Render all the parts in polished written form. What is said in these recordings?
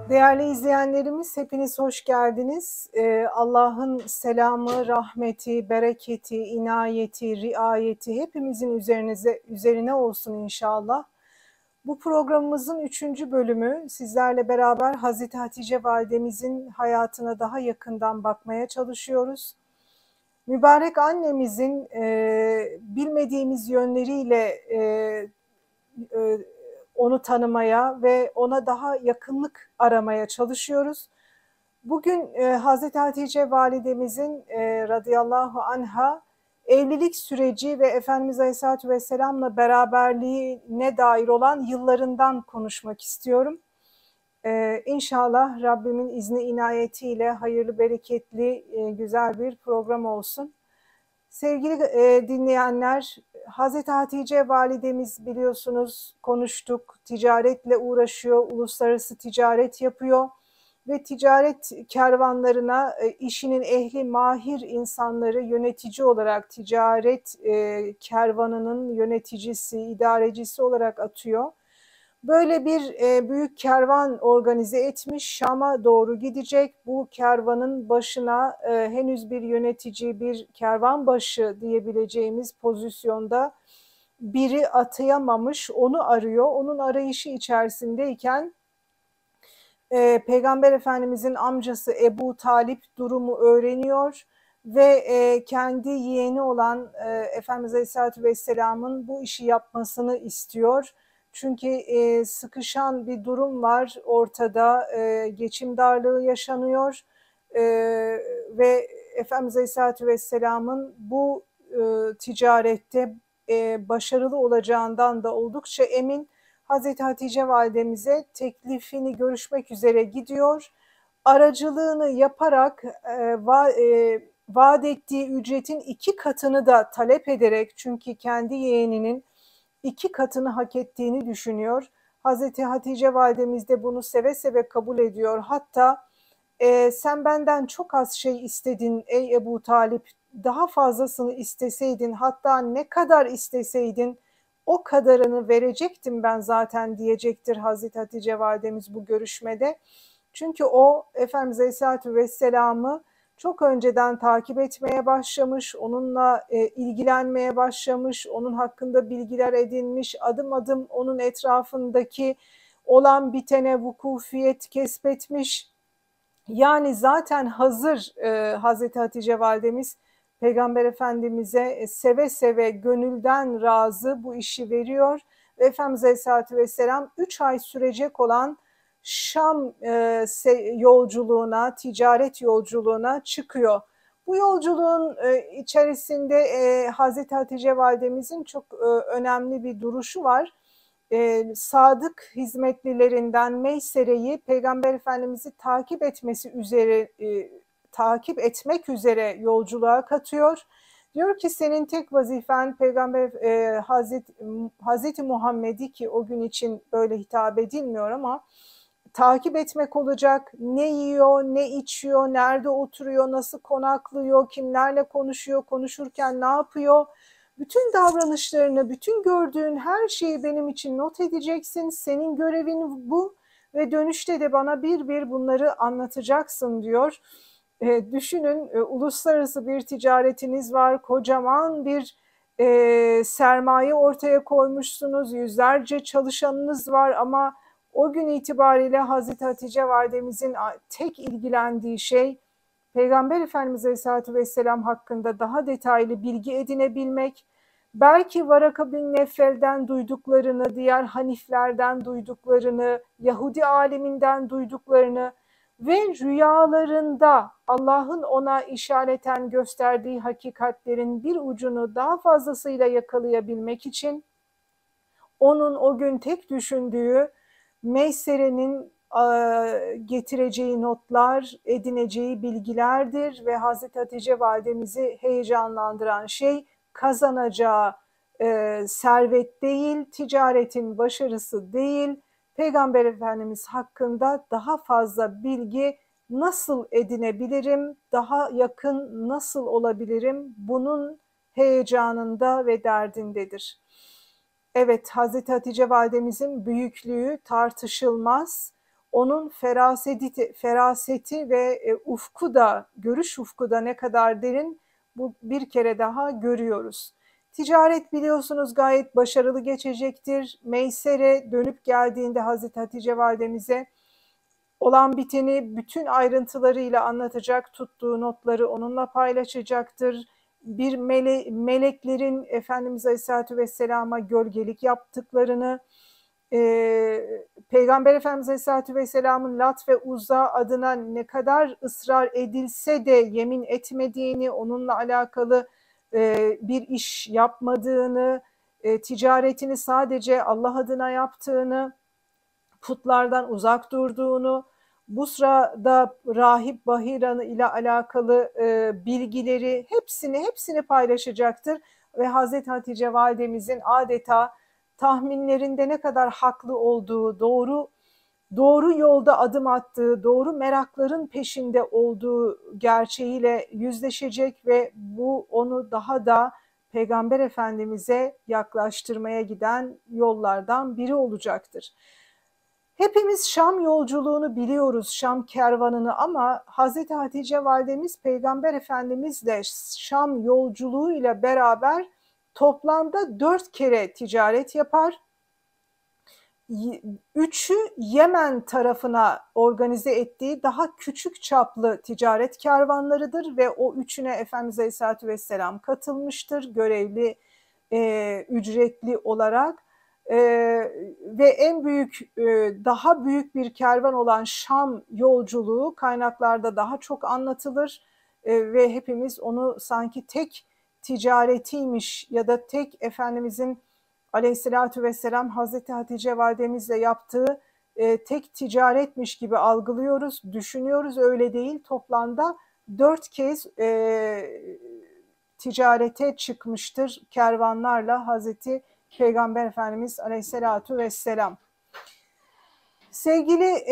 Değerli izleyenlerimiz, hepiniz hoş geldiniz. Allah'ın selamı, rahmeti, bereketi, inayeti, riayeti hepimizin üzerine olsun inşallah. Bu programımızın 3. bölümü, sizlerle beraber Hazreti Hatice Validemizin hayatına daha yakından bakmaya çalışıyoruz. Mübarek annemizin bilmediğimiz yönleriyle onu tanımaya ve ona daha yakınlık aramaya çalışıyoruz. Bugün Hazreti Hatice Validemizin radıyallahu anha evlilik süreci ve Efendimiz Aleyhisselatü Vesselam'la beraberliğine dair olan yıllarından konuşmak istiyorum. İnşallah Rabbimin izni inayetiyle hayırlı, bereketli, güzel bir program olsun. Sevgili dinleyenler, Hazreti Hatice Validemiz biliyorsunuz konuştuk, ticaretle uğraşıyor, uluslararası ticaret yapıyor ve ticaret kervanlarına işinin ehli, mahir insanları yönetici olarak ticaret kervanının yöneticisi, idarecisi olarak atıyor. Böyle bir büyük kervan organize etmiş, Şam'a doğru gidecek. Bu kervanın başına henüz bir yönetici, bir kervanbaşı diyebileceğimiz pozisyonda biri atayamamış, onu arıyor. Onun arayışı içerisindeyken Peygamber Efendimizin amcası Ebu Talip durumu öğreniyor ve kendi yeğeni olan Efendimiz Aleyhisselatü Vesselam'ın bu işi yapmasını istiyor. Çünkü sıkışan bir durum var ortada, geçim darlığı yaşanıyor ve Efendimiz Aleyhisselatü Vesselam'ın bu ticarette başarılı olacağından da oldukça emin. Hazreti Hatice Validemize teklifini görüşmek üzere gidiyor. Aracılığını yaparak vaat ettiği ücretin 2 katını da talep ederek, çünkü kendi yeğeninin 2 katını hak ettiğini düşünüyor. Hazreti Hatice Validemiz de bunu seve seve kabul ediyor. Hatta sen benden çok az şey istedin ey Ebu Talip, daha fazlasını isteseydin, hatta ne kadar isteseydin o kadarını verecektim ben zaten diyecektir Hazreti Hatice Validemiz bu görüşmede. Çünkü o Efendimiz Aleyhisselatü Vesselam'ı çok önceden takip etmeye başlamış, onunla ilgilenmeye başlamış, onun hakkında bilgiler edinmiş, adım adım onun etrafındaki olan bitene vukufiyet kesbetmiş. Yani zaten hazır Hazreti Hatice Validemiz Peygamber Efendimiz'e seve seve gönülden razı bu işi veriyor. Ve Efendimiz Aleyhisselatü Vesselam 3 ay sürecek olan Şam yolculuğuna, ticaret yolculuğuna çıkıyor. Bu yolculuğun içerisinde Hazreti Hatice Validemizin çok önemli bir duruşu var. Sadık hizmetlilerinden Meysere'yi Peygamber Efendimiz'i takip etmek üzere yolculuğa katıyor. Diyor ki senin tek vazifen Peygamber Hazreti Muhammed'i, ki o gün için böyle hitap edilmiyor ama takip etmek olacak. Ne yiyor, ne içiyor, nerede oturuyor, nasıl konaklıyor, kimlerle konuşuyor, konuşurken ne yapıyor? Bütün davranışlarını, bütün gördüğün her şeyi benim için not edeceksin. Senin görevin bu ve dönüşte de bana bir bir bunları anlatacaksın diyor. Düşünün, uluslararası bir ticaretiniz var, kocaman bir sermaye ortaya koymuşsunuz, yüzlerce çalışanınız var ama o gün itibariyle Hazreti Hatice Validemizin tek ilgilendiği şey Peygamber Efendimiz Aleyhisselatü Vesselam hakkında daha detaylı bilgi edinebilmek, belki Varaka bin Neffel'den duyduklarını, diğer Haniflerden duyduklarını, Yahudi aleminden duyduklarını ve rüyalarında Allah'ın ona işareten gösterdiği hakikatlerin bir ucunu daha fazlasıyla yakalayabilmek için onun o gün tek düşündüğü Meysere'nin getireceği notlar, edineceği bilgilerdir ve Hazreti Hatice Validemizi heyecanlandıran şey kazanacağı servet değil, ticaretin başarısı değil, Peygamber Efendimiz hakkında daha fazla bilgi nasıl edinebilirim, daha yakın nasıl olabilirim, bunun heyecanında ve derdindedir. Evet, Hazreti Hatice validemizin büyüklüğü tartışılmaz. Onun feraseti ve ufku da, görüş ufku da ne kadar derin, bu bir kere daha görüyoruz. Ticaret biliyorsunuz gayet başarılı geçecektir. Meysere dönüp geldiğinde Hazreti Hatice validemize olan biteni bütün ayrıntılarıyla anlatacak, tuttuğu notları onunla paylaşacaktır. Bir meleklerin Efendimiz Aleyhisselatü Vesselam'a gölgelik yaptıklarını, Peygamber Efendimiz Aleyhisselatü Vesselam'ın Lat ve Uzza adına ne kadar ısrar edilse de yemin etmediğini, onunla alakalı bir iş yapmadığını, ticaretini sadece Allah adına yaptığını, putlardan uzak durduğunu, bu sırada Rahip Bahira ile alakalı bilgileri hepsini paylaşacaktır ve Hazreti Hatice validemizin adeta tahminlerinde ne kadar haklı olduğu, doğru yolda adım attığı, doğru merakların peşinde olduğu gerçeğiyle yüzleşecek ve bu onu daha da Peygamber Efendimiz'e yaklaştırmaya giden yollardan biri olacaktır. Hepimiz Şam yolculuğunu biliyoruz, Şam kervanını, ama Hazreti Hatice validemiz Peygamber Efendimizle Şam yolculuğuyla beraber toplamda 4 kere ticaret yapar. 3'ü Yemen tarafına organize ettiği daha küçük çaplı ticaret kervanlarıdır ve o 3'üne Efendimiz Aleyhisselatü Vesselam katılmıştır görevli, ücretli olarak. Ve en büyük, daha büyük bir kervan olan Şam yolculuğu kaynaklarda daha çok anlatılır ve hepimiz onu sanki tek ticaretiymiş ya da tek Efendimizin Aleyhisselatü Vesselam Hazreti Hatice validemizle yaptığı tek ticaretmiş gibi algılıyoruz, düşünüyoruz. Öyle değil. Toplamda 4 kez ticarete çıkmıştır kervanlarla Hazreti Peygamber Efendimiz Aleyhisselatü Vesselam. Sevgili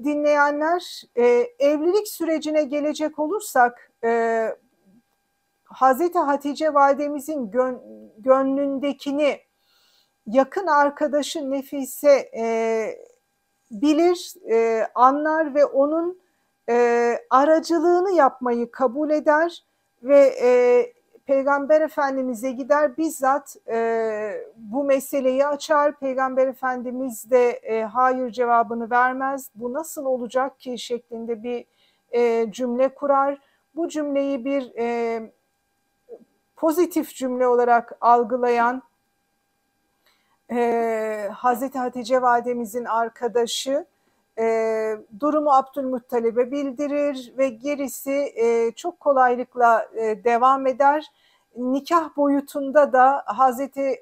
dinleyenler, evlilik sürecine gelecek olursak, Hazreti Hatice validemizin gönlündekini yakın arkadaşı Nefise bilir, anlar ve onun aracılığını yapmayı kabul eder ve Peygamber Efendimiz'e gider, bizzat bu meseleyi açar. Peygamber Efendimiz de hayır cevabını vermez. Bu nasıl olacak ki şeklinde bir cümle kurar. Bu cümleyi bir pozitif cümle olarak algılayan Hazreti Hatice validemizin arkadaşı durumu Abdülmuttalib'e bildirir ve gerisi çok kolaylıkla devam eder. Nikah boyutunda da Hazreti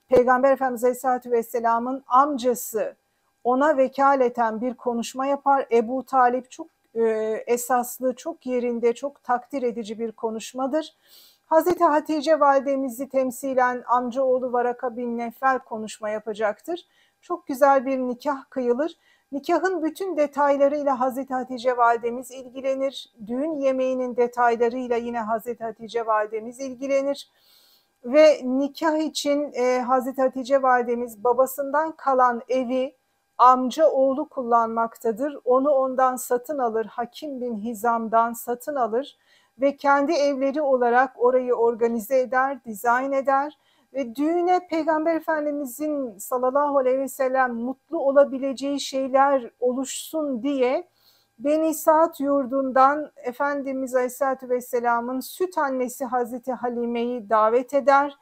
Peygamber Efendimiz Aleyhisselatü Vesselam'ın amcası ona vekaleten bir konuşma yapar. Ebu Talip çok esaslı, çok yerinde, çok takdir edici bir konuşmadır. Hazreti Hatice validemizi temsilen amcaoğlu Varaka bin Nefel konuşma yapacaktır. Çok güzel bir nikah kıyılır. Nikahın bütün detaylarıyla Hazreti Hatice validemiz ilgilenir. Düğün yemeğinin detaylarıyla yine Hazreti Hatice validemiz ilgilenir. Ve nikah için Hazreti Hatice validemiz babasından kalan evi amca oğlu kullanmaktadır. Onu ondan satın alır, Hakim bin Hizam'dan satın alır ve kendi evleri olarak orayı organize eder, dizayn eder ve düğüne Peygamber Efendimizin sallallahu aleyhi ve sellem mutlu olabileceği şeyler oluşsun diye Beni Saat yurdundan Efendimiz Aleyhisselatü Vesselam'ın süt annesi Hazreti Halime'yi davet eder.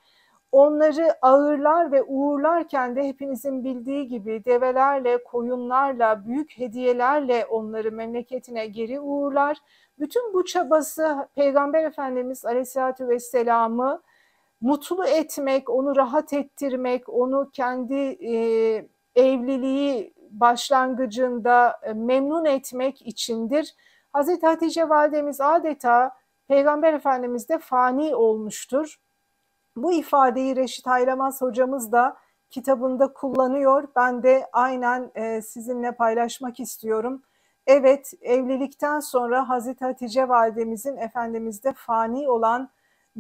Onları ağırlar ve uğurlarken de hepinizin bildiği gibi develerle, koyunlarla, büyük hediyelerle onları memleketine geri uğurlar. Bütün bu çabası Peygamber Efendimiz Aleyhisselatü Vesselam'ı mutlu etmek, onu rahat ettirmek, onu kendi evliliği başlangıcında memnun etmek içindir. Hazreti Hatice validemiz adeta Peygamber Efendimiz'de fani olmuştur. Bu ifadeyi Reşit Hayramaz hocamız da kitabında kullanıyor. Ben de aynen sizinle paylaşmak istiyorum. Evet, evlilikten sonra Hazreti Hatice validemizin Efendimiz'de fani olan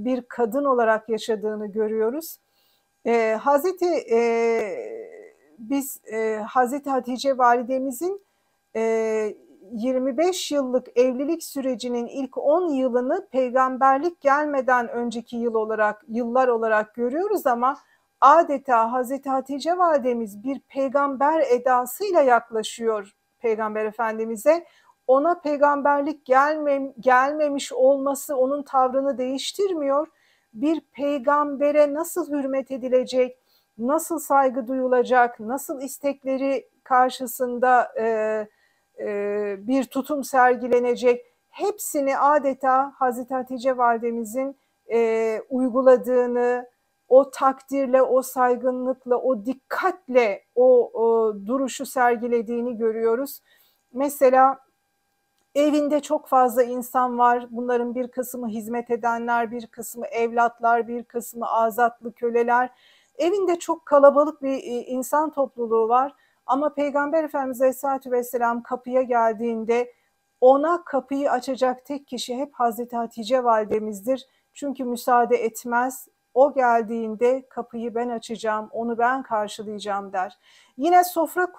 bir kadın olarak yaşadığını görüyoruz. Hazreti Hatice validemizin 25 yıllık evlilik sürecinin ilk 10 yılını peygamberlik gelmeden önceki yıllar olarak görüyoruz ama adeta Hazreti Hatice validemiz bir peygamber edasıyla yaklaşıyor Peygamber Efendimiz'e. Ona peygamberlik gelmemiş olması onun tavrını değiştirmiyor. Bir peygambere nasıl hürmet edilecek, nasıl saygı duyulacak, nasıl istekleri karşısında bir tutum sergilenecek, hepsini adeta Hazreti Hatice validemizin uyguladığını, o takdirle, o saygınlıkla, o dikkatle o duruşu sergilediğini görüyoruz. Mesela evinde çok fazla insan var. Bunların bir kısmı hizmet edenler, bir kısmı evlatlar, bir kısmı azatlı köleler. Evinde çok kalabalık bir insan topluluğu var. Ama Peygamber Efendimiz Aleyhisselatü Vesselam kapıya geldiğinde ona kapıyı açacak tek kişi hep Hazreti Hatice validemizdir. Çünkü müsaade etmez. O geldiğinde kapıyı ben açacağım, onu ben karşılayacağım der. Yine sofra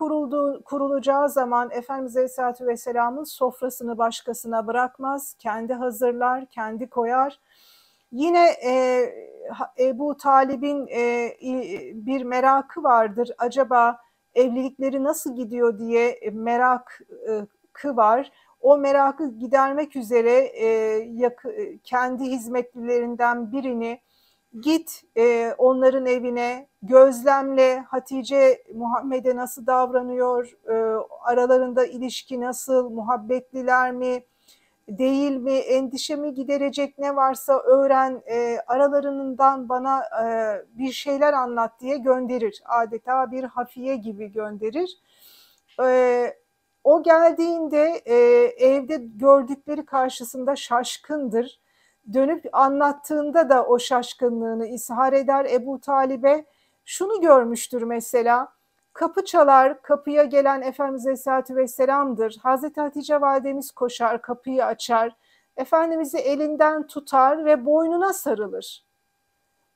kurulacağı zaman Efendimiz Aleyhisselatü Vesselam'ın sofrasını başkasına bırakmaz. Kendi hazırlar, kendi koyar. Yine Ebu Talib'in bir merakı vardır. Acaba evlilikleri nasıl gidiyor diye merakı var. O merakı gidermek üzere kendi hizmetlilerinden birini git onların evine, gözlemle Hatice Muhammed'e nasıl davranıyor, aralarında ilişki nasıl, muhabbetliler mi, değil mi, endişe mi giderecek ne varsa öğren, aralarından bana bir şeyler anlat diye gönderir. Adeta bir hafiye gibi gönderir. O geldiğinde evde gördükleri karşısında şaşkındır. Dönüp anlattığında da o şaşkınlığını ishar eder Ebu Talib'e. Şunu görmüştür mesela, kapı çalar, kapıya gelen Efendimiz Aleyhisselatü Vesselam'dır. Hazreti Hatice validemiz koşar, kapıyı açar, Efendimiz'i elinden tutar ve boynuna sarılır.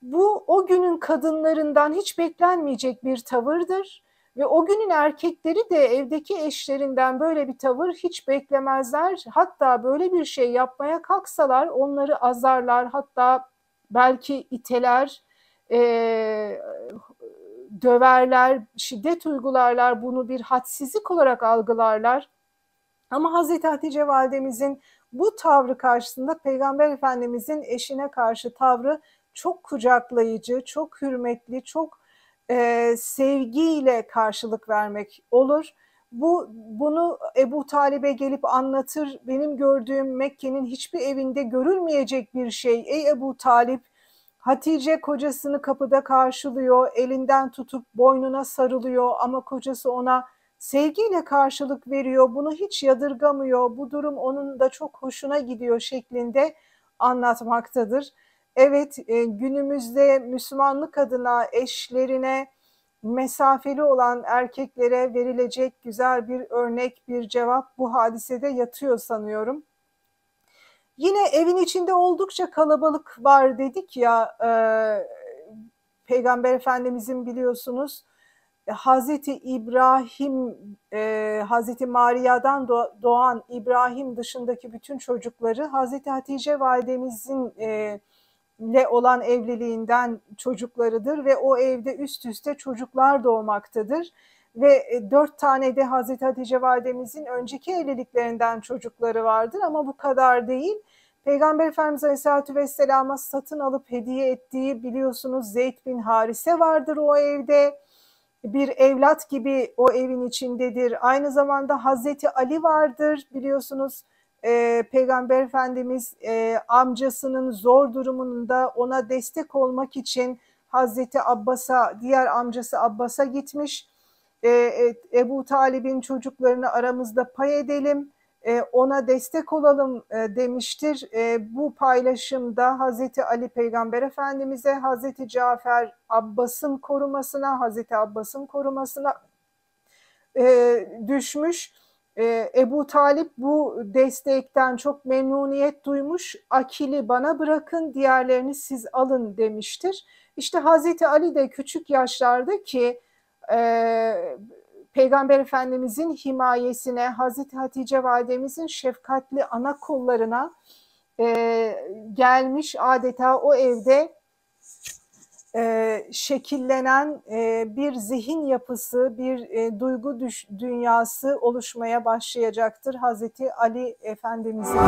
Bu o günün kadınlarından hiç beklenmeyecek bir tavırdır. Ve o günün erkekleri de evdeki eşlerinden böyle bir tavır hiç beklemezler. Hatta böyle bir şey yapmaya kalksalar onları azarlar, hatta belki iteler, döverler, şiddet uygularlar, bunu bir hadsizlik olarak algılarlar. Ama Hazreti Hatice validemizin bu tavrı karşısında Peygamber Efendimizin eşine karşı tavrı çok kucaklayıcı, çok hürmetli, çok sevgiyle karşılık vermek olur. Bunu Ebu Talib'e gelip anlatır. Benim gördüğüm Mekke'nin hiçbir evinde görülmeyecek bir şey. Ey Ebu Talip, Hatice kocasını kapıda karşılıyor, elinden tutup boynuna sarılıyor ama kocası ona sevgiyle karşılık veriyor, bunu hiç yadırgamıyor, bu durum onun da çok hoşuna gidiyor şeklinde anlatmaktadır. Evet, günümüzde Müslümanlık adına eşlerine mesafeli olan erkeklere verilecek güzel bir örnek, bir cevap bu hadisede yatıyor sanıyorum. Yine evin içinde oldukça kalabalık var dedik ya, Peygamber Efendimizin biliyorsunuz Hazreti İbrahim, Hazreti Maria'dan doğan İbrahim dışındaki bütün çocukları Hazreti Hatice validemizin olan evliliğinden çocuklarıdır ve o evde üst üste çocuklar doğmaktadır. Ve 4 tane de Hazreti Hatice validemizin önceki evliliklerinden çocukları vardır ama bu kadar değil. Peygamber Efendimiz Aleyhisselatü Vesselam'a satın alıp hediye ettiği biliyorsunuz Zeyd bin Harise vardır o evde. Bir evlat gibi o evin içindedir. Aynı zamanda Hazreti Ali vardır biliyorsunuz. Peygamber Efendimiz amcasının zor durumunda ona destek olmak için Hazreti Abbas'a, diğer amcası Abbas'a gitmiş. Ebu Talib'in çocuklarını aramızda pay edelim, ona destek olalım demiştir. Bu paylaşımda Hazreti Ali Peygamber Efendimiz'e, Hazreti Cafer Abbas'ın korumasına, Hazreti Abbas'ın korumasına düşmüş. Ebu Talip bu destekten çok memnuniyet duymuş. Akil'i bana bırakın, diğerlerini siz alın demiştir. İşte Hazreti Ali de küçük yaşlarda ki Peygamber Efendimizin himayesine, Hazreti Hatice validemizin şefkatli ana kollarına gelmiş, adeta o evde şekillenen bir zihin yapısı, bir duygu dünyası oluşmaya başlayacaktır Hazreti Ali Efendimizin.